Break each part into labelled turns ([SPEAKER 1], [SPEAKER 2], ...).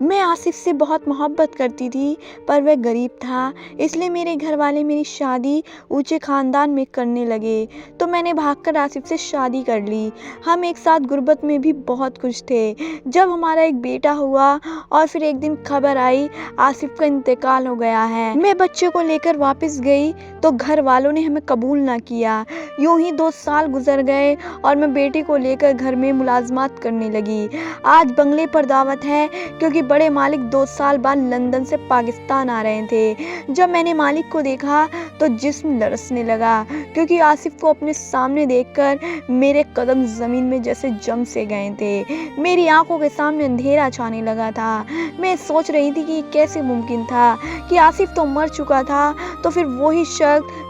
[SPEAKER 1] میں آصف سے بہت محبت کرتی تھی، پر وہ غریب تھا، اس لیے میرے گھر والے میری شادی اونچے خاندان میں کرنے لگے تو میں نے بھاگ کر آصف سے شادی کر لی۔ ہم ایک ساتھ غربت میں بھی بہت خوش تھے۔ جب ہمارا ایک بیٹا ہوا اور پھر ایک دن خبر آئی آصف کا انتقال ہو گیا ہے۔ میں بچے کو لے کر واپس گئی تو گھر والوں نے ہمیں قبول نہ کیا۔ یوں ہی 2 سال گزر گئے اور میں بیٹے کو لے کر گھر میں ملازمات کرنے لگی۔ آج بنگلے پر دعوت ہے کیونکہ بڑے مالک 2 سال بعد لندن سے پاکستان آ رہے تھے۔ جب میں نے مالک کو دیکھا تو جسم لرزنے لگا کیونکہ آصف کو اپنے سامنے دیکھ کر میرے قدم زمین میں جیسے جم سے گئے تھے۔ میری آنکھوں کے سامنے اندھیرا چھانے لگا تھا۔ میں سوچ رہی تھی کہ یہ کیسے ممکن تھا کہ آصف تو مر چکا تھا تو پھر وہی شخص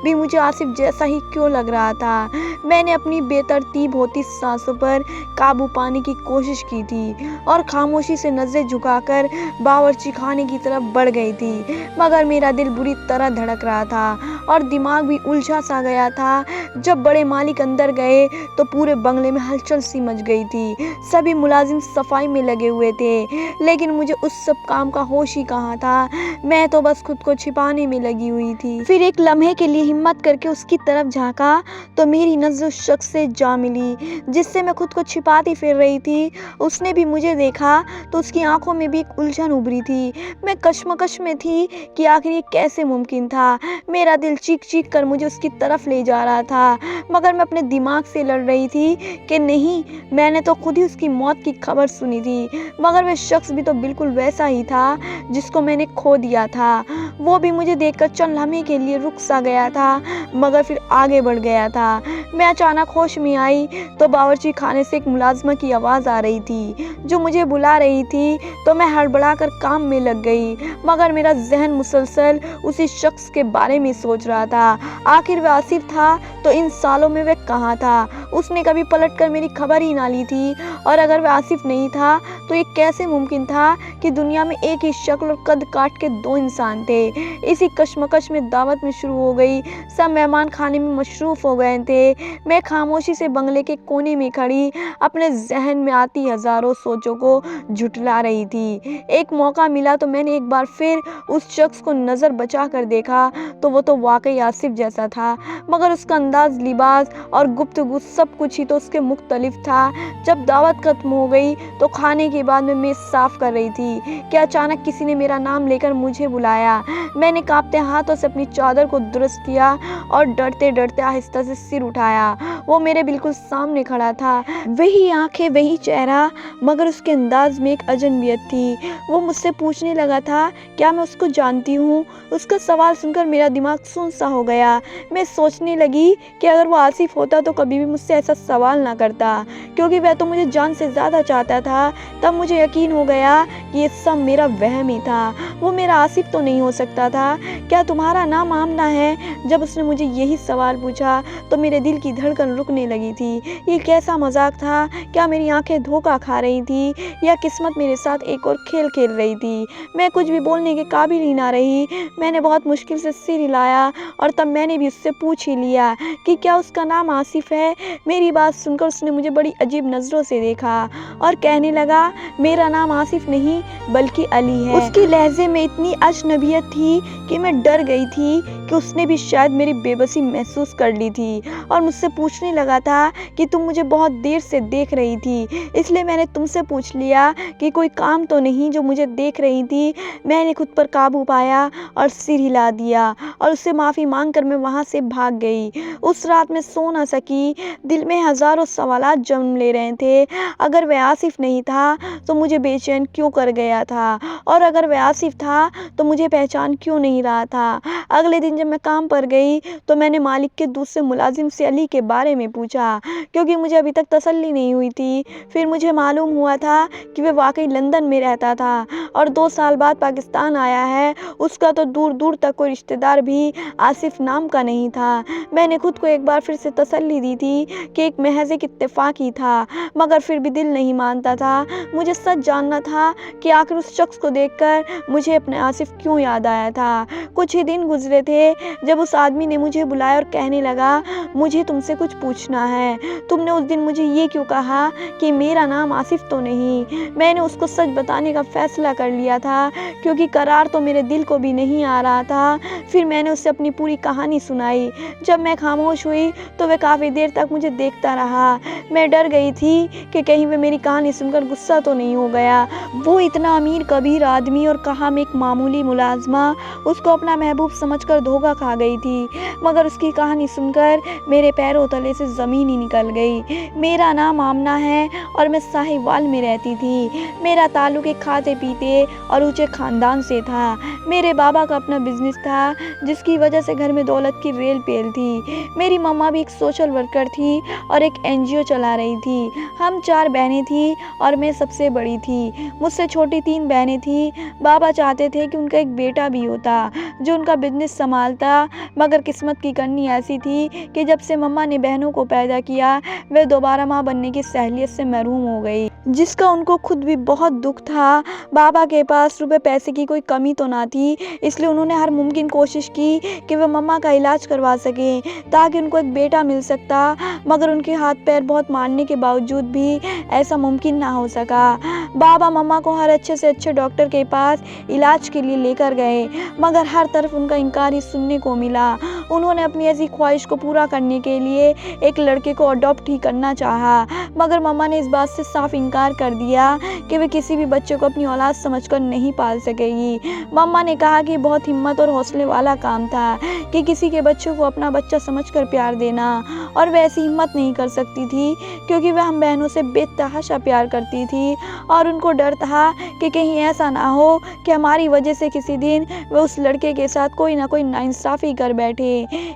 [SPEAKER 1] بھی مجھے آصف جیسا ہی کیوں لگ رہا تھا۔ میں نے اپنی بے ترتیب ہوتی سانسوں پر قابو پانے کی کوشش کی تھی اور خاموشی سے نظریں جھکا کر باورچی خانے کی طرف بڑھ گئی تھی، مگر میرا دل بری طرح دھڑک رہا تھا اور دماغ بھی الجھا سا گیا تھا۔ جب بڑے مالک اندر گئے تو پورے بنگلے میں ہلچل سی مچ گئی تھی۔ سبھی ملازم صفائی میں لگے ہوئے تھے لیکن مجھے اس سب کام کا ہوش ہی کہاں تھا۔ میں تو بس خود کو چھپانے میں لگی ہوئی تھی۔ پھر ایک لمحے کے لیے ہمت کر کے اس کی طرف جھانکا تو میری نظر اس شخص سے جا ملی جس سے میں خود کو چھپاتی پھر رہی تھی۔ اس نے بھی مجھے دیکھا تو اس کی آنکھوں میں بھی ایک الجھن ابھری تھی۔ میں کشمکش میں تھی کہ آخر یہ کیسے ممکن تھا۔ میرا دل چیخ چیخ کر مجھے اس کی طرف لے جا رہا تھا مگر میں اپنے دماغ سے لڑ رہی تھی کہ نہیں، میں نے تو خود ہی اس کی موت کی خبر سنی تھی، مگر وہ شخص بھی تو بالکل ویسا ہی تھا جس کو میں نے کھو دیا تھا۔ وہ بھی مجھے دیکھ کر چند لمحے کے لیے رک سا گیا تھا مگر پھر آگے بڑھ گیا تھا۔ میں اچانک ہوش میں آئی تو باورچی خانے سے ایک ملازمہ کی آواز آ رہی تھی جو مجھے بلا رہی تھی تو میں ہڑبڑا کر کام میں لگ گئی مگر میرا ذہن مسلسل اسی شخص کے بارے میں سوچ رہا تھا۔ آخر وہ آصف تھا تو ان سالوں میں وہ کہاں تھا؟ اس نے کبھی پلٹ کر میری خبر ہی نہ لی تھی، اور اگر وہ آصف نہیں تھا تو یہ کیسے ممکن تھا کہ دنیا میں ایک ہی شکل اور قد کاٹ کے 2 انسان تھے؟ اسی کشمکش میں دعوت میں شروع ہو گئی۔ سب مہمان کھانے میں مصروف ہو گئے تھے۔ میں خاموشی سے بنگلے کے کونے میں کھڑی اپنے ذہن میں آتی ہزاروں سوچوں کو جھٹلا رہی تھی۔ ایک موقع ملا تو میں نے ایک بار پھر اس شخص کو نظر بچا کر دیکھا تو وہ تو واقعی آصف جیسا تھا مگر اس کا انداز، لباس اور گفتگو سب کچھ ہی تو اس کے مختلف تھا۔ جب دعوت ختم ہو گئی تو کھانے کے بعد میں میز صاف کر رہی تھی کہ اچانک کسی نے میرا نام لے کر مجھے بلایا۔ میں نے کانپتے ہاتھوں سے اپنی چادر کو درست کیا اور ڈرتے ڈرتے آہستہ سے سر اٹھایا۔ وہ میرے بالکل سامنے کھڑا تھا، وہی آنکھیں، وہی چہرہ، مگر اس کے انداز میں ایک اجنبیت تھی۔ وہ مجھ سے پوچھنے لگا تھا کیا میں اس کو جانتی ہوں؟ اس کا سوال سن کر میرا دماغ سن سا ہو گیا۔ میں سوچنے لگی کہ اگر وہ آصف ہوتا تو کبھی بھی مجھ سے ایسا سوال نہ کرتا کیونکہ وہ تو مجھے جان سے زیادہ چاہتا تھا۔ تب مجھے یقین ہو گیا کہ یہ سب میرا وہم ہی تھا، وہ میرا آصف تو نہیں ہو سکتا تھا۔ کیا تمہارا نام آمنہ ہے؟ جب اس نے مجھے یہی سوال پوچھا تو میرے دل کی دھڑکن رکنے لگی تھی۔ یہ کیسا مذاق تھا؟ کیا میری آنکھیں دھوکہ کھا رہی تھی یا قسمت میرے ساتھ ایک اور کھیل کھیل رہی تھی؟ میں کچھ بھی بولنے کے قابل ہی نہ رہی۔ میں نے بہت مشکل سے سر ہلایا اور تب میں نے بھی اس سے پوچھ ہی لیا کہ کیا اس کا نام آصف ہے۔ میری بات سن کر اس نے مجھے بڑی عجیب نظروں سے دیکھا اور کہنے لگا میرا نام آصف نہیں بلکہ علی ہے۔ اس کے لہجے میں اتنی اجنبیت تھی کہ میں ڈر گئی تھی کہ اس نے بھی شاید میری بے بسی محسوس کر لی تھی اور مجھ سے پوچھنے لگا تھا کہ تم مجھے بہت دیر سے دیکھ رہی تھی، اس لیے میں نے تم سے پوچھ لیا کہ کوئی کام تو نہیں جو مجھے دیکھ رہی تھی۔ میں نے خود پر قابو پایا اور سر ہلا دیا اور اس سے معافی مانگ کر میں وہاں سے بھاگ گئی۔ اس رات میں سو نہ سکی، دل میں ہزاروں سوالات جنم لے رہے تھے۔ اگر وہ آصف نہیں تھا تو مجھے بے چین کیوں کر گیا تھا، اور اگر وہ آصف تھا تو مجھے پہچان کیوں نہیں رہا تھا؟ اگلے دن جب میں کام پر گئی تو میں نے مالک کے دوسرے ملازم سے علی کے بارے میں پوچھا کیونکہ مجھے ابھی تک تسلی نہیں ہوئی تھی۔ پھر مجھے معلوم ہوا تھا کہ وہ واقعی لندن میں رہتا تھا اور 2 سال بعد پاکستان آیا ہے۔ اس کا تو دور دور تک کوئی رشتہ دار بھی آصف نام کا نہیں تھا۔ میں نے خود کو ایک بار پھر سے تسلی دی تھی کہ ایک محض ایک اتفاق ہی تھا، مگر پھر بھی دل نہیں مانتا تھا۔ مجھے سچ جاننا تھا کہ آخر اس شخص کو دیکھ کر مجھے اپنے آصف کیوں یاد آیا تھا۔ کچھ ہی دن گزرے تھے جب اس آدمی نے مجھے بلایا اور کہنے لگا، مجھے تم سے کچھ پوچھنا ہے۔ تم نے اس دن مجھے یہ کیوں کہا کہ میرا نام آصف تو نہیں؟ میں نے اس کو سچ بتانے کا فیصلہ کر لیا تھا، کیونکہ قرار تو میرے دل کو بھی نہیں آ رہا تھا۔ پھر میں نے اسے اپنی پوری کہانی سنائی۔ جب میں خاموش ہوئی تو وہ کافی دیر تک مجھے دیکھتا رہا۔ میں ڈر گئی تھی کہ کہیں وہ میری کہانی سن کر غصہ تو نہیں ہو گیا۔ وہ اتنا امیر کبیر آدمی اور کہاں میں ایک معمولی ملازمہ اس کو اپنا محبوب سمجھ کر دھوکہ کھا گئی تھی، مگر اس کی کہانی سن کر میرے پیروں تلے سے زمین ہی نکل گئی۔ میرا نام آمنہ ہے اور میں ساہیوال میں رہتی تھی۔ میرا تعلق ایک کھاتے پیتے اور اونچے خاندان سے تھا۔ میرے بابا کا اپنا بزنس تھا جس کی وجہ سے گھر میں دولت کی ریل پیل تھی۔ میری مما بھی ایک سوشل ورکر تھی اور ایک NGO چلا رہی تھی۔ ہم 4 بہنیں تھیں اور میں سب سے بڑی تھی۔ مجھ سے چھوٹی 3 بہنیں تھیں۔ بابا چاہتے تھے کہ ان کا ایک بیٹا بھی ہوتا جو ان کا بزنس سنبھالتا، مگر قسمت کی کرنی ایسی تھی کہ جب سے مما نے بہنوں کو پیدا کیا وہ دوبارہ ماں بننے کی صلاحیت سے محروم ہو گئی، جس کا ان کو خود بھی بہت دکھ تھا۔ بابا کے پاس روپے پیسے کی کوئی کمی تو نہ تھی، اس لیے انہوں نے ہر ممکن کوشش کی کہ وہ مما کا علاج کروا سکیں تاکہ ان کو ایک بیٹا مل سکتا، مگر ان کے ہاتھ پیر بہت مارنے کے باوجود بھی ایسا ممکن نہ ہو سکا۔ بابا مما کو ہر اچھے سے اچھے ڈاکٹر کے پاس علاج کے لیے لے کر گئے، مگر ہر طرف ان کا انکار ہی سننے کو ملا۔ انہوں نے اپنی ایسی خواہش کو پورا کرنے کے لیے ایک لڑکے کو اڈاپٹ ہی کرنا چاہا، مگر مما نے اس بات سے صاف انکار کر دیا کہ وہ کسی بھی بچے کو اپنی اولاد سمجھ کر نہیں پال سکے گی۔ مما نے کہا کہ بہت ہمت اور حوصلے والا کام تھا کہ کسی کے بچے کو اپنا بچہ سمجھ کر پیار دینا، اور وہ ایسی ہمت نہیں کر سکتی تھی کیونکہ وہ ہم بہنوں سے بے تحاشا پیار کرتی تھی، اور ان کو ڈر تھا کہ کہیں ایسا نہ ہو کہ ہماری وجہ سے کسی دن وہ اس لڑکے کے ساتھ کوئی نہ کوئی ناانصافی کر بیٹھے۔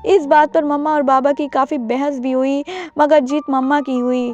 [SPEAKER 1] اس بات پر مما اور بابا کی کافی بحث بھی ہوئی، مگر جیت مما کی ہوئی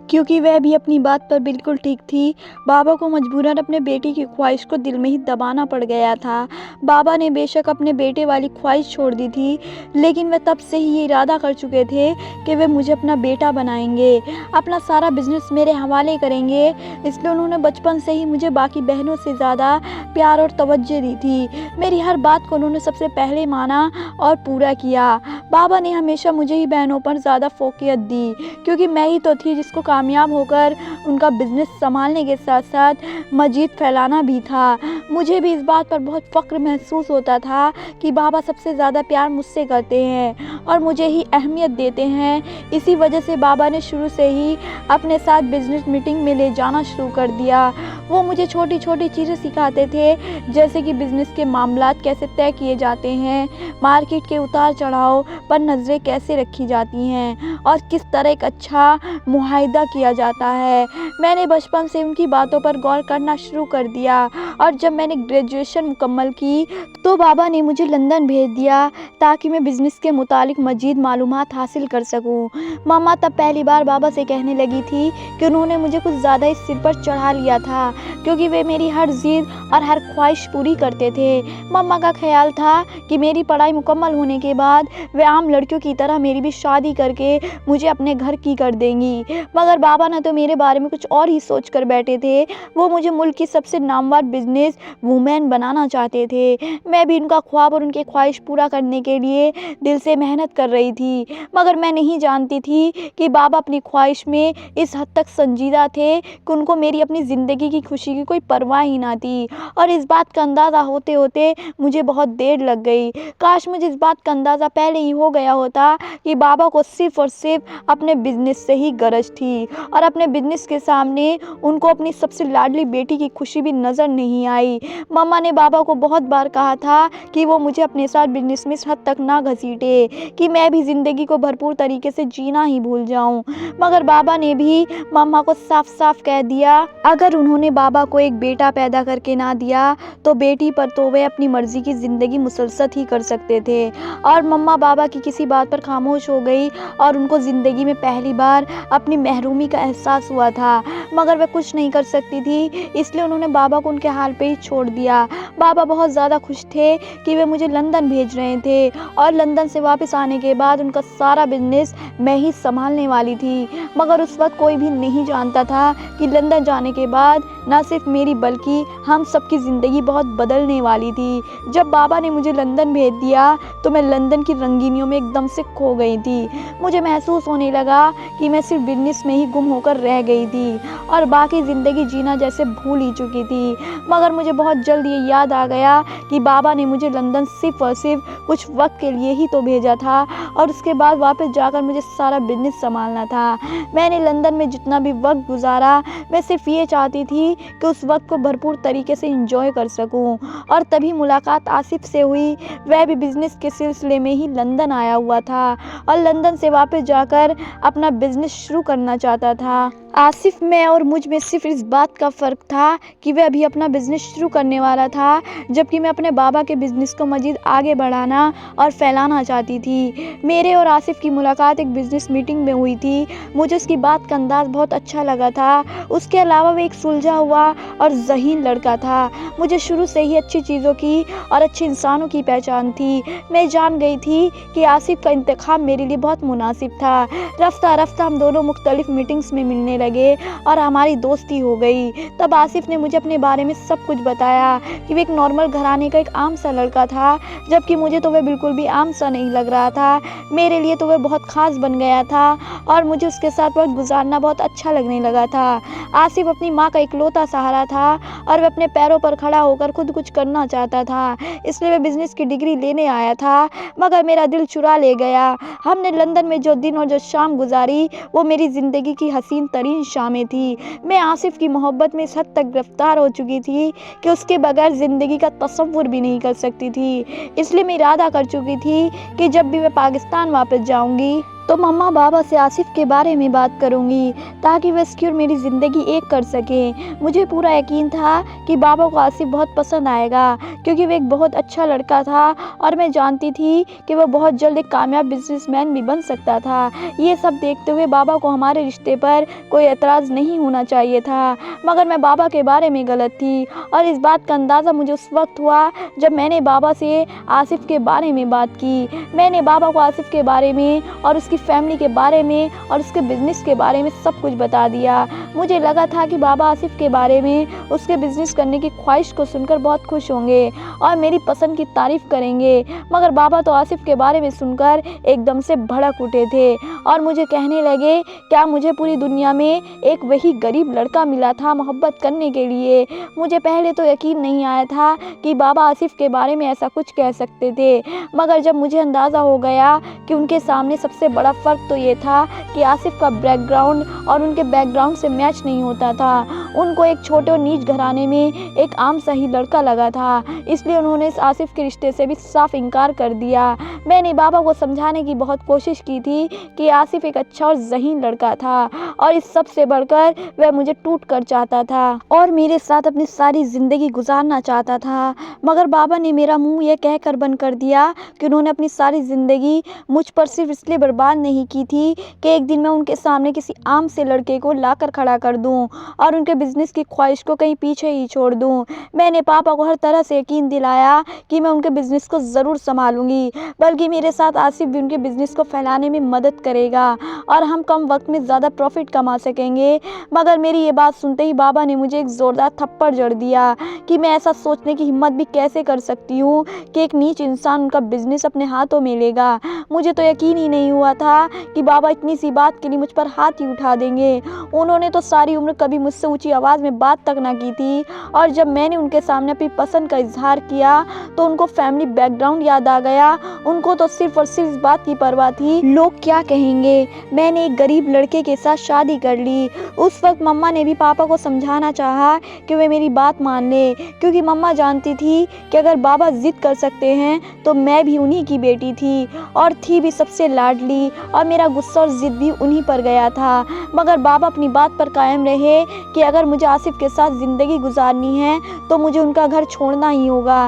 [SPEAKER 1] کیونکہ وہ بھی اپنی بات پر بالکل ٹھیک تھی۔ بابا کو مجبوراً اپنے بیٹے کی خواہش کو دل میں ہی دبانا پڑ گیا تھا۔ بابا نے بے شک اپنے بیٹے والی خواہش چھوڑ دی تھی، لیکن وہ تب سے ہی یہ ارادہ کر چکے تھے کہ وہ مجھے اپنا بیٹا بنائیں گے، اپنا سارا بزنس میرے حوالے کریں گے۔ اس لیے انہوں نے بچپن سے ہی مجھے باقی بہنوں سے زیادہ پیار اور توجہ دی تھی۔ میری ہر بات کو انہوں نے سب سے پہلے مانا اور پورا کیا۔ بابا نے ہمیشہ مجھے ہی بہنوں پر زیادہ فوقیت دی، کیونکہ میں ہی تو تھی جس کو کامیاب ہو کر ان کا بزنس سنبھالنے کے ساتھ ساتھ مزید پھیلانا بھی تھا۔ مجھے بھی اس بات پر بہت فخر محسوس ہوتا تھا کہ بابا سب سے زیادہ پیار مجھ سے کرتے ہیں اور مجھے ہی اہمیت دیتے ہیں۔ اسی وجہ سے بابا نے شروع سے ہی اپنے ساتھ بزنس میٹنگ میں لے جانا شروع کر دیا۔ وہ مجھے چھوٹی چھوٹی چیزیں سکھاتے تھے، جیسے کہ بزنس کے معاملات کیسے طے کیے جاتے ہیں، مارکیٹ کے اتار چڑھاؤ پر نظریں کیسے رکھی جاتی ہیں، اور کس طرح ایک اچھا معاہدہ کیا جاتا ہے۔ میں نے بچپن سے ان کی باتوں پر غور کرنا شروع کر دیا، اور جب میں نے گریجویشن مکمل کی تو بابا نے مجھے لندن بھیج دیا تاکہ میں بزنس کے متعلق مزید معلومات حاصل کر سکوں۔ مما تب پہلی بار بابا سے کہنے لگی تھی کہ انہوں نے مجھے کچھ زیادہ ہی سر پر چڑھا لیا تھا، کیونکہ وہ میری ہر ضد اور ہر خواہش پوری کرتے تھے۔ مما کا خیال تھا کہ میری پڑھائی مکمل ہونے کے بعد وہ عام لڑکیوں کی طرح میری بھی شادی کر کے مجھے اپنے گھر کی کر دیں گی، مگر بابا نے تو میرے بارے میں کچھ اور ہی سوچ کر بیٹھے تھے۔ وہ مجھے ملک کی سب سے نامور بزنس وومین بنانا چاہتے تھے۔ میں بھی ان کا خواب اور ان کی خواہش پورا کرنے کے لیے دل سے محنت کر رہی تھی، مگر میں نہیں جانتی تھی کہ بابا اپنی خواہش میں اس حد تک سنجیدہ تھے کہ ان کو میری اپنی زندگی کی خوشی کی کوئی پرواہ ہی نہ تھی، اور اس بات کا اندازہ ہوتے ہوتے مجھے بہت دیر لگ گئی۔ کاش مجھے اس بات کا اندازہ پہلے ہی ہو گیا ہوتا کہ بابا کو صرف اور صرف اپنے بزنس سے ہی غرض تھی، اور اپنے بزنس کے سامنے ان کو اپنی سب سے لاڈلی بیٹی کی خوشی بھی نظر نہیں آئی۔ مما نے بابا کو بہت بار کہا تھا کہ وہ مجھے اپنے ساتھ بزنس میں اس حد تک نہ گھسیٹے کہ میں بھی زندگی کو بھرپور طریقے سے جینا ہی بھول جاؤں، مگر بابا نے بھی مما کو صاف صاف کہہ دیا اگر انہوں نے بابا کو ایک بیٹا پیدا کر کے نہ دیا تو بیٹی پر تو وہ اپنی مرضی کی زندگی مسلسل ہی کر سکتے تھے۔ اور مما بابا کی کسی بات پر خاموش ہو گئی، اور ان کو زندگی میں پہلی بار اپنی محرومی کا احساس ہوا تھا، مگر وہ کچھ نہیں کر سکتی تھی، اس لیے انہوں نے بابا کو ان کے حال پہ ہی چھوڑ دیا۔ بابا بہت زیادہ خوش تھے کہ وہ مجھے لندن بھیج رہے تھے اور لندن سے واپس آنے کے بعد ان کا سارا بزنس میں ہی سنبھالنے والی تھی۔ مگر اس وقت کوئی بھی نہیں جانتا تھا کہ لندن جانے کے بعد نہ صرف میری بلکہ ہم سب کی زندگی بہت بدلنے والی تھی۔ جب بابا نے مجھے لندن بھیج دیا تو میں لندن کی رنگینیوں میں ایک دم سے کھو گئی تھی۔ مجھے محسوس ہونے لگا کہ میں صرف بزنس میں ہی گم ہو کر رہ گئی تھی اور باقی زندگی جینا جیسے بھول ہی چکی تھی۔ مگر مجھے بہت جلد یہ یاد آ گیا کہ بابا نے مجھے لندن صرف اور صرف کچھ وقت کے لیے ہی تو بھیجا تھا اور اس کے بعد واپس جا کر مجھے سارا بزنس سنبھالنا تھا۔ میں نے لندن میں جتنا بھی وقت گزارا میں صرف یہ چاہتی تھی کہ اس وقت کو بھرپور طریقے سے انجوائے کر سکوں، اور تبھی ملاقات آصف سے ہوئی۔ وہ بھی بزنس کے سلسلے میں ہی لندن آیا ہوا تھا اور لندن سے واپس جا کر اپنا بزنس شروع کرنا چاہتا تھا۔ آصف میں اور مجھ میں صرف اس بات کا فرق تھا کہ وہ ابھی اپنا بزنس شروع کرنے والا تھا، جبکہ میں اپنے بابا کے بزنس کو مزید آگے بڑھانا اور پھیلانا چاہتی تھی۔ میرے اور آصف کی ملاقات ایک بزنس میٹنگ میں ہوئی تھی۔ مجھے اس کی بات کا انداز بہت اچھا لگا تھا۔ اس کے علاوہ وہ ایک سلجھا ہوا اور ذہین لڑکا تھا۔ مجھے شروع سے ہی اچھی چیزوں کی اور اچھے انسانوں کی پہچان تھی۔ میں جان گئی تھی کہ آصف کا انتخاب میرے لیے بہت مناسب تھا۔ رفتہ رفتہ ہم دونوں مختلف میٹنگز میں ملنے لگے اور ہماری دوستی ہو گئی۔ تب آصف نے مجھے اپنے بارے میں سب کچھ بتایا کہ وہ ایک نارمل گھرانے کا ایک عام سا لڑکا تھا، جبکہ مجھے تو وہ بالکل بھی عام سا نہیں لگ رہا تھا۔ میرے لیے تو وہ بہت خاص بن گیا تھا اور مجھے اس کے ساتھ وقت گزارنا بہت اچھا لگنے لگا تھا۔ آصف اپنی ماں کا اکلوتا سہارا تھا اور وہ اپنے پیروں پر کھڑا ہو کر خود کچھ کرنا چاہتا تھا، اس لیے وہ بزنس کی ڈگری لینے آیا تھا، مگر میرا دل چرا لے گیا۔ ہم نے لندن میں جو دن اور جو شام گزاری وہ میری زندگی کی حسین ترین شامیں تھی۔ میں آصف کی محبت میں اس حد تک گرفتار ہو چکی تھی کہ اس کے بغیر زندگی کا تصور بھی نہیں کر سکتی تھی۔ اس لیے میں ارادہ کر چکی تھی کہ جب بھی میں پاکستان واپس جاؤں گی تو مما بابا سے آصف کے بارے میں بات کروں گی تاکہ وہ سکیور میری زندگی ایک کر سکیں۔ مجھے پورا یقین تھا کہ بابا کو آصف بہت پسند آئے گا کیونکہ وہ ایک بہت اچھا لڑکا تھا اور میں جانتی تھی کہ وہ بہت جلد ایک کامیاب بزنس مین بھی بن سکتا تھا۔ یہ سب دیکھتے ہوئے بابا کو ہمارے رشتے پر کوئی اعتراض نہیں ہونا چاہیے تھا، مگر میں بابا کے بارے میں غلط تھی اور اس بات کا اندازہ مجھے اس وقت ہوا جب میں نے بابا سے آصف کے بارے میں بات کی۔ میں نے بابا کو آصف کے بارے میں اور اس کی فیملی کے بارے میں اور اس کے بزنس کے بارے میں سب کچھ بتا دیا۔ مجھے لگا تھا کہ بابا آصف کے بارے میں اس کے بزنس کرنے کی خواہش کو سن کر بہت خوش ہوں گے اور میری پسند کی تعریف کریں گے، مگر بابا تو آصف کے بارے میں سن کر ایک دم سے بھڑک اٹھے تھے اور مجھے کہنے لگے کیا مجھے پوری دنیا میں ایک وہی غریب لڑکا ملا تھا محبت کرنے کے لیے۔ مجھے پہلے تو یقین نہیں آیا تھا کہ بابا آصف کے بارے میں ایسا کچھ کہہ سکتے تھے، مگر جب مجھے اندازہ ہو گیا کہ ان کے سامنے سب سے بڑا فرق تو یہ تھا کہ آصف کا بیک گراؤنڈ اور ان کے بیک گراؤنڈ سے میچ نہیں ہوتا تھا۔ ان کو ایک چھوٹے اور نیچ گھرانے میں ایک عام سا ہی لڑکا لگا تھا، اس لیے انہوں نے اس آصف کے رشتے سے بھی صاف انکار کر دیا۔ میں نے بابا کو سمجھانے کی بہت کوشش کی تھی کہ آصف ایک اچھا اور ذہین لڑکا تھا اور اس سب سے بڑھ کر وہ مجھے ٹوٹ کر چاہتا تھا اور میرے ساتھ اپنی ساری زندگی گزارنا چاہتا تھا، مگر بابا نے میرا منہ یہ کہہ کر بند کر دیا کہ انہوں نے اپنی ساری زندگی مجھ پر صرف اس لیے برباد نہیں کی تھی کہ ایک دن میں ان کے سامنے کسی عام سے لڑکے کو لا کر کھڑا کر دوں اور ان کے بزنس کی خواہش کو کہیں پیچھے ہی چھوڑ دوں۔ میں نے پاپا کو ہر طرح سے یقین دلایا کہ میں ان کے بزنس کو ضرور سنبھالوں گی، بلکہ میرے ساتھ آصف بھی ان کے بزنس کو پھیلانے میں مدد کرے گا اور ہم کم وقت میں زیادہ پروفٹ کما سکیں گے۔ مگر میری یہ بات سنتے ہی بابا نے مجھے ایک زوردار تھپڑ جڑ دیا کہ میں ایسا سوچنے کی ہمت بھی کیسے کر سکتی ہوں کہ ایک نیچ انسان ان کا بزنس اپنے ہاتھوں میں لے گا۔ مجھے تو یقین ہی نہیں ہوا تھا کہ بابا اتنی سی بات کے لیے مجھ پر ہاتھ ہی اٹھا دیں گے۔ انہوں نے تو ساری عمر کبھی مجھ سے اونچی آواز میں بات تک نہ کی تھی اور جب میں نے ان کے سامنے اپنی پسند کا اظہار کیا تو ان کو فیملی بیک گراؤنڈ یاد آ گیا۔ ان کو تو صرف اور صرف اس بات کی پرواہ تھی لوگ کیا کہیں گے۔ میں نے ایک غریب لڑکے کے ساتھ شادی کر لی۔ اس وقت مما نے بھی پاپا کو سمجھانا چاہا کہ وہ میری بات مان لے، کیونکہ مما جانتی تھی کہ اگر بابا ضد کر سکتے ہیں تو میں بھی انہی کی بیٹی تھی اور تھی بھی سب سے لاڈلی، اور میرا غصہ اور ضد بھی انہی پر گیا تھا۔ مگر بابا اپنی بات پر قائم رہے کہ اگر مجھے آصف کے ساتھ زندگی گزارنی ہے تو مجھے ان کا گھر چھوڑنا ہی ہوگا۔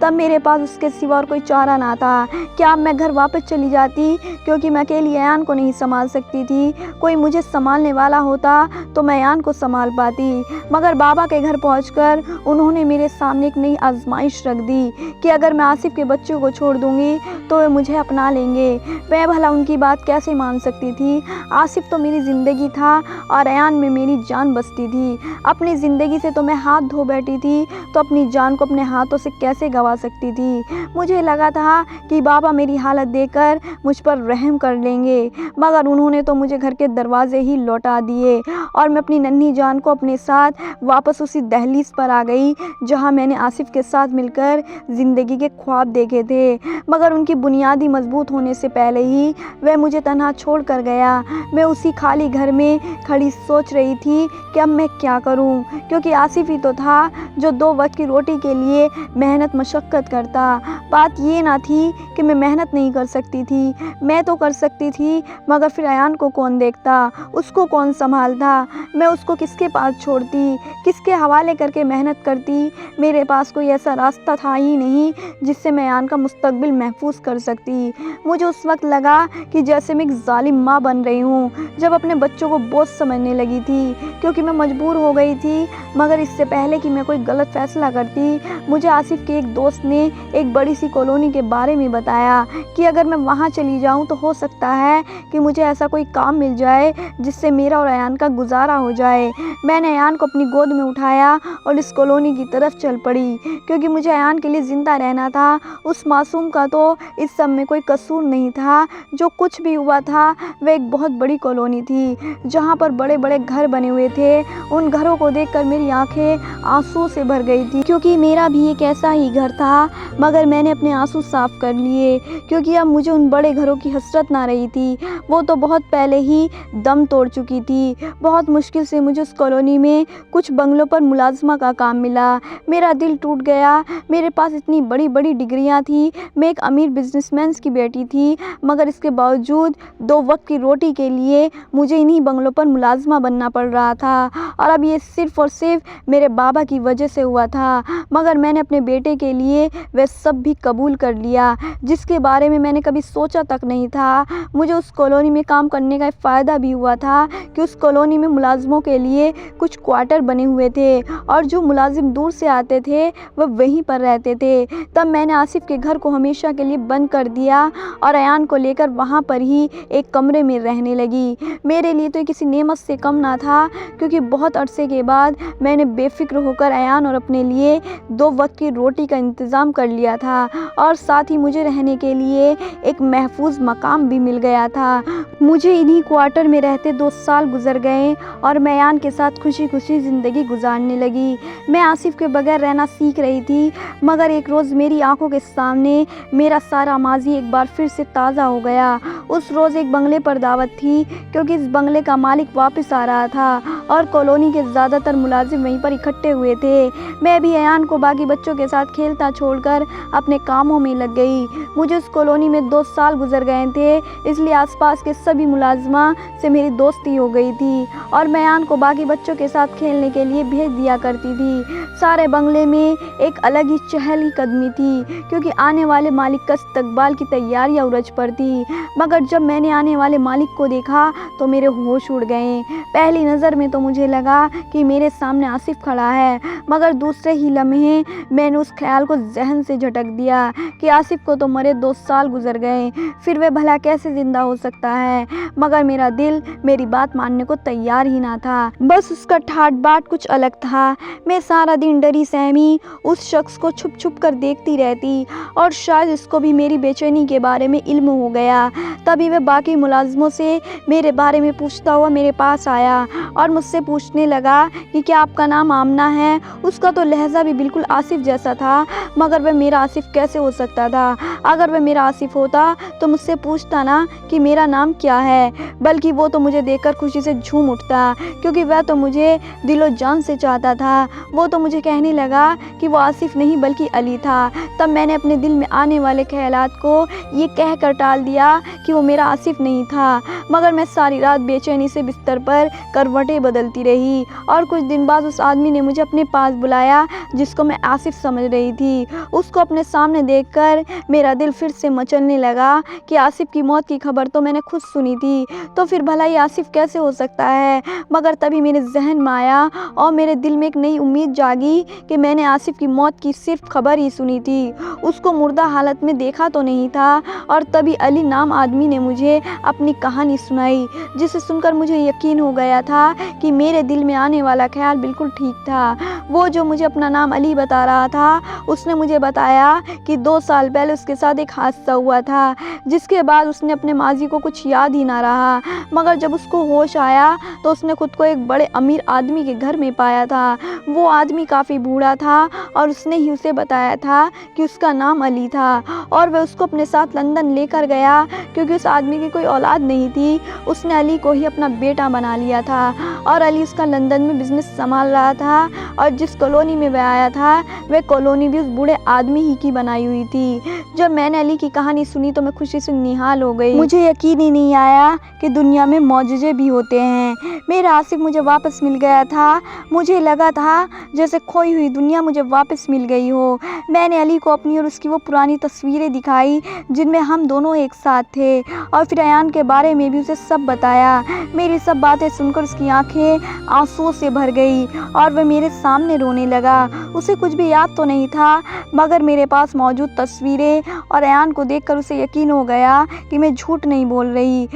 [SPEAKER 1] تب میرے پاس اس کے سوا اور کوئی چارہ نہ تھا کہ اب میں گھر واپس چلی جاتی، کیونکہ میں اکیلی ایان کو نہیں سنبھال سکتی تھی۔ کوئی مجھے سنبھالنے والا ہوتا تو میں ایان کو سنبھال پاتی، مگر بابا کے گھر پہنچ کر انہوں نے میرے سامنے ایک نئی آزمائش رکھ دی کہ اگر میں آصف کے بچوں کو چھوڑ دوں گی تو وہ مجھے اپنا لیں گے۔ میں بھلا ان کی بات کیسے مان سکتی تھی؟ آصف تو میری زندگی تھا اور ایان میں میری جان بستی تھی۔ اپنی زندگی سے تو میں ہاتھ دھو بیٹھی تھی، تو اپنی جان کو اپنے ہاتھوں سے کیسے گوا سکتی تھی؟ مجھے لگا تھا کہ بابا میری حالت دیکھ کر مجھ پر رحم کر لیں گے، مگر انہوں نے تو مجھے گھر کے دروازے ہی لوٹا دیے اور میں اپنی ننھی جان کو اپنے ساتھ واپس اسی دہلیز پر آ گئی جہاں میں نے آصف کے ساتھ مل کر زندگی کے خواب دیکھے تھے، مگر ان کی بنیادی مضبوط ہونے سے پہلے ہی وہ مجھے تنہا چھوڑ کر گیا۔ میں اسی خالی گھر میں کھڑی سوچ رہی تھی کہ اب میں کیا کروں، کیونکہ آصف ہی تو تھا جو 2 وقت کی روٹی کے لیے محنت مشقت کرتا۔ بات یہ نہ تھی کہ میں محنت نہیں کر سکتی تھی، میں تو کر سکتی تھی، مگر پھر ایان کو کون دیکھتا، اس کو کون سنبھالتا؟ میں اس کو کس کے پاس چھوڑتی، کس کے حوالے کر کے محنت کرتی؟ میرے پاس کوئی ایسا راستہ تھا ہی نہیں جس سے میں ایان کا مستقبل محفوظ کر سکتی۔ مجھے اس وقت لگا کہ جیسے میں ایک ظالم ماں بن رہی ہوں، جب اپنے بچوں کو بوجھ سمجھنے لگی تھی، کیونکہ میں مجبور ہو گئی تھی۔ مگر اس سے پہلے کہ میں کوئی غلط فیصلہ کرتی، مجھے آصف کے ایک دوست نے ایک بڑی سی کالونی کے بارے میں بتایا کہ اگر میں وہاں چلی جاؤں تو ہو سکتا ہے کہ مجھے ایسا کوئی کام مل جائے جس سے میرا اور ایان کا گزارا ہو جائے۔ میں نے ایان کو اپنی گود میں اٹھایا اور اس کالونی کی طرف چل پڑی، کیونکہ مجھے ایان کے لیے زندہ رہنا تھا۔ اس معصوم کا تو اس سب میں کوئی قصور نہیں تھا، جو کچھ بھی ہوا تھا وہ ایک بہت بڑی کالونی تھی جہاں پر بڑے بڑے گھر بنے ہوئے تھے۔ ان گھروں کو دیکھ کر میری آنکھیں آنسو سے بھر گئی تھی، کیونکہ میرا بھی ایک ایسا ہی گھر تھا، مگر میں نے اپنے آنسو صاف کر لیے، کیونکہ اب مجھے ان بڑے گھروں کی حسرت نہ رہی تھی، وہ تو بہت پہلے ہی دم توڑ چکی تھی۔ بہت مشکل سے مجھے اس کالونی میں کچھ بنگلوں پر ملازمہ کا کام ملا۔ میرا دل ٹوٹ گیا۔ میرے پاس اتنی بڑی بڑی ڈگریاں تھیں، میں ایک امیر بزنس مین کی بیٹی تھی، مگر اس کے باوجود 2 وقت کی روٹی کے لیے مجھے انہی بنگلوں پر ملازمہ بننا پڑ رہا تھا، اور اب یہ صرف اور صرف میرے بابا کی وجہ سے ہوا تھا۔ مگر میں نے اپنے بیٹے کے لیے وہ سب بھی قبول کر لیا جس کے بارے میں نے کبھی سوچا تک نہیں تھا۔ مجھے اس کالونی میں کام کرنے کا ایک فائدہ بھی ہوا تھا کہ اس کالونی میں ملازموں کے لیے کچھ کوارٹر بنے ہوئے تھے، اور جو ملازم دور سے آتے تھے وہ وہیں پر رہتے تھے۔ تب میں نے آصف کے گھر کو ہمیشہ کے لیے بند کر دیا اور ایان کو لے کر وہاں پر ہی ایک کمرے میں رہنے لگی۔ میرے لیے تو یہ کسی نعمت سے کم نہ تھا، کیونکہ بہت عرصے کے بعد میں نے بے فکر ہو کر ایان اور اپنے لیے 2 وقت کی روٹی کا انتظام کر لیا تھا، اور ساتھ ہی مجھے رہنے کے لیے ایک محفوظ مقام بھی مل گیا تھا۔ مجھے انہی کوارٹر میں رہتے 2 سال گزر گئے اور میں ایان کے ساتھ خوشی خوشی زندگی گزارنے لگی۔ میں آصف کے بغیر رہنا سیکھ رہی تھی، مگر ایک روز میری آنکھوں کے سامنے میرا سارا ماضی ایک بار پھر سے تازہ ہو گیا۔ اس روز ایک بنگلے پر دعوت تھی، کیونکہ اس بنگلے کا مالک واپس آ رہا تھا اور کالونی کے زیادہ تر ملازم وہیں پر اکٹھے ہوئے تھے۔ میں بھی ایان کو باقی بچوں کے ساتھ کھیلتا چھوڑ کر اپنے کاموں میں لگ گئی۔ مجھے اس کالونی میں 2 سال گزر گئے تھے، اس لیے آس پاس کے سبھی ملازمہ سے میری دوستی ہو گئی تھی، اور میں ایان کو باقی بچوں کے ساتھ کھیلنے کے لیے بھیج دیا کرتی تھی۔ سارے بنگلے میں ایک الگ ہی چہل قدمی تھی، کیونکہ آنے والے مالک کا استقبال کی تیاریاں عروج پر تھی۔ مگر جب میں نے آنے والے مالک کو دیکھا تو میرے ہوش اڑ گئے۔ پہلی نظر میں تو مجھے لگا کہ میرے سامنے آصف کھڑا ہے، مگر دوسرے ہی لمحے میں نے اس خیال کو ذہن سے جھٹک دیا کہ آصف کو تو مرے 2 سال گزر گئے، پھر وہ بھلا کیسے زندہ ہو سکتا ہے؟ مگر میرا دل میری بات ماننے کو تیار ہی نہ تھا، بس اس کا ٹھاٹ باٹ کچھ الگ تھا۔ میں سارا دن ڈری سہمی اس شخص کو چھپ چھپ کر دیکھتی رہتی، اور شاید اس کو بھی میری بے چینی کے بارے میں علم ہو گیا۔ تبھی وہ باقی ملازموں سے میرے بارے میں پوچھتا ہوا میرے پاس آیا اور مجھ سے پوچھنے لگا کہ کیا آپ کا نام آمنہ ہے؟ اس کا تو لہجہ بھی بالکل آصف جیسا تھا، مگر وہ میرا آصف کیسے ہو سکتا تھا؟ اگر وہ میرا آصف ہوتا تو مجھ سے پوچھتا نہ کہ میرا نام کیا ہے، بلکہ وہ تو مجھے دیکھ کر خوشی سے جھوم اٹھتا، کیونکہ وہ تو مجھے دل و جان سے چاہتا تھا۔ وہ تو مجھے کہنے لگا کہ وہ آصف نہیں بلکہ علی تھا۔ تب میں نے اپنے دل میں آنے والے خیالات کو یہ کہہ کر ٹال دیا کہ وہ میرا آصف نہیں تھا، مگر میں ساری رات بے چینی سے بستر پر کروٹیں بدلتی رہی اور کچھ دن بعد اس آدمی نے مجھے اپنے پاس بلایا جس کو میں آصف سمجھ رہی تھی۔ اس کو اپنے سامنے دیکھ کر میرا دل پھر سے مچلنے لگا کہ آصف کی موت کی خبر تو میں نے خود سنی تھی، تو پھر بھلا یہ آصف کیسے ہو سکتا ہے؟ مگر تبھی میرے ذہن میں آیا اور میرے دل میں ایک نئی امید جاگی کہ میں نے آصف کی موت کی صرف خبر ہی سنی تھی، اس کو مردہ حالت میں دیکھا تو نہیں تھا۔ اور تبھی علی نام آدمی نے مجھے اپنی کہانی سنائی جسے سن کر مجھے یقین ہو گیا تھا کہ میرے دل میں آنے والا خیال بالکل ٹھیک تھا۔ وہ جو مجھے اپنا نام علی بتا رہا تھا، اس نے مجھے بتایا کہ 2 سال پہلے اس کے ساتھ ایک حادثہ ہوا تھا جس کے بعد اس نے اپنے ماضی کو کچھ یاد ہی نہ رہا، مگر جب اس کو ہوش آیا تو اس نے خود کو ایک بڑے امیر آدمی کے گھر میں پایا تھا۔ وہ آدمی کافی بوڑھا تھا اور اس نے ہی اسے بتایا تھا کہ اس کا نام علی تھا اور وہ اس کو اپنے ساتھ لندن لے کر گیا کیونکہ اس آدمی کی کوئی اولاد نہیں تھی۔ اس نے علی کو ہی اپنا بیٹا بنا لیا تھا اور علی اس کا لندن میں بزنس سنبھال رہا تھا اور جس کالونی میں وہ آیا تھا وہ کالونی بھی اس بوڑھے آدمی ہی کی بنائی ہوئی تھی۔ جب میں نے علی کی کہانی سنی تو میں خوشی سے نہال ہو گئی۔ مجھے یقین ہی نہیں آیا کہ دنیا میں معجزے بھی ہوتے ہیں۔ میرا آصف مجھے واپس مل گیا تھا، مجھے لگا تھا جیسے کھوئی ہوئی دنیا مجھے واپس مل گئی ہو۔ میں نے علی کو اپنی اور اس کی وہ پرانی تصویریں دکھائی جن میں ہم دونوں ایک ساتھ تھے اور پھر ایان کے بارے میں بھی اسے سب بتایا۔ میری سب باتیں سن کر اس کی آنکھیں آنسوؤں سے بھر گئی اور وہ میرے سامنے رونے لگا۔ اسے کچھ بھی یاد تو نہیں تھا مگر میرے پاس موجود تصویریں اور ایان کو دیکھ کر اسے یقین ہو گیا کہ میں جھوٹ نہیں بول رہی۔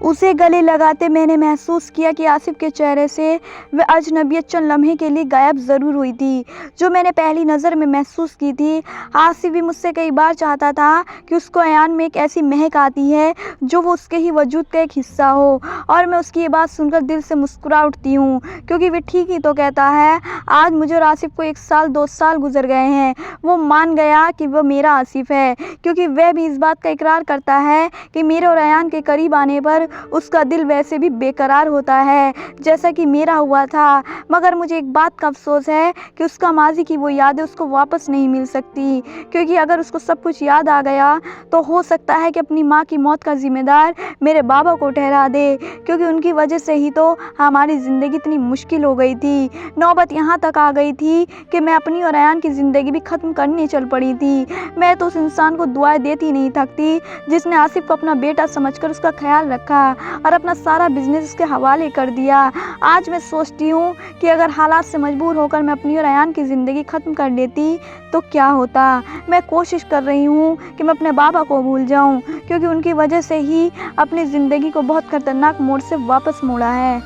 [SPEAKER 1] اسے گلے لگاتے میں نے محسوس کیا کہ آصف کے چہرے سے وہ اجنبیت چند لمحے کے لیے غائب ضرور ہوئی تھی جو میں نے پہلی نظر میں محسوس کی تھی۔ آصف بھی مجھ سے کئی بار چاہتا تھا کہ اس کو ایان میں ایک ایسی مہک آتی ہے جو وہ اس کے ہی وجود کا ایک حصہ ہو، اور میں اس کی یہ بات سن کر دل سے مسکرا اٹھتی ہوں کیونکہ وہ ٹھیک ہی تو کہتا ہے۔ آج مجھے اور آصف کو 1 سال 2 سال گزر گئے ہیں۔ وہ مان گیا کہ وہ میرا آصف ہے کیونکہ وہ بھی اس بات کا اقرار کرتا ہے کہ میرے اور ایان کے قریب آنے پر اس کا دل ویسے بھی بے قرار ہوتا ہے جیسا کہ میرا ہوا تھا۔ مگر مجھے ایک بات کا افسوس ہے کہ اس کا ماضی کی وہ یادیں اس کو واپس نہیں مل سکتی، کیونکہ اگر اس کو سب کچھ یاد آ گیا تو ہو سکتا ہے کہ اپنی ماں کی موت کا ذمہ دار میرے بابا کو ٹھہرا دے، کیونکہ ان کی وجہ سے ہی تو ہماری زندگی اتنی مشکل ہو گئی تھی۔ نوبت یہاں تک آ گئی تھی کہ میں اپنی اور ایان کی زندگی بھی ختم کرنے چل پڑی تھی۔ میں تو اس انسان کو دعائیں دیتی نہیں تھکتی جس نے آصف کو اپنا بیٹا سمجھ کر اس کا خیال رکھا اور اپنا سارا بزنس اس کے حوالے کر دیا۔ آج میں سوچتی ہوں کہ اگر حالات سے مجبور ہو کر میں اپنی اور ایان کی زندگی ختم کر لیتی تو کیا ہوتا۔ میں کوشش کر رہی ہوں کہ میں اپنے بابا کو بھول جاؤں کیونکہ ان کی وجہ سے ہی اپنی زندگی کو بہت خطرناک موڑ سے واپس موڑا ہے۔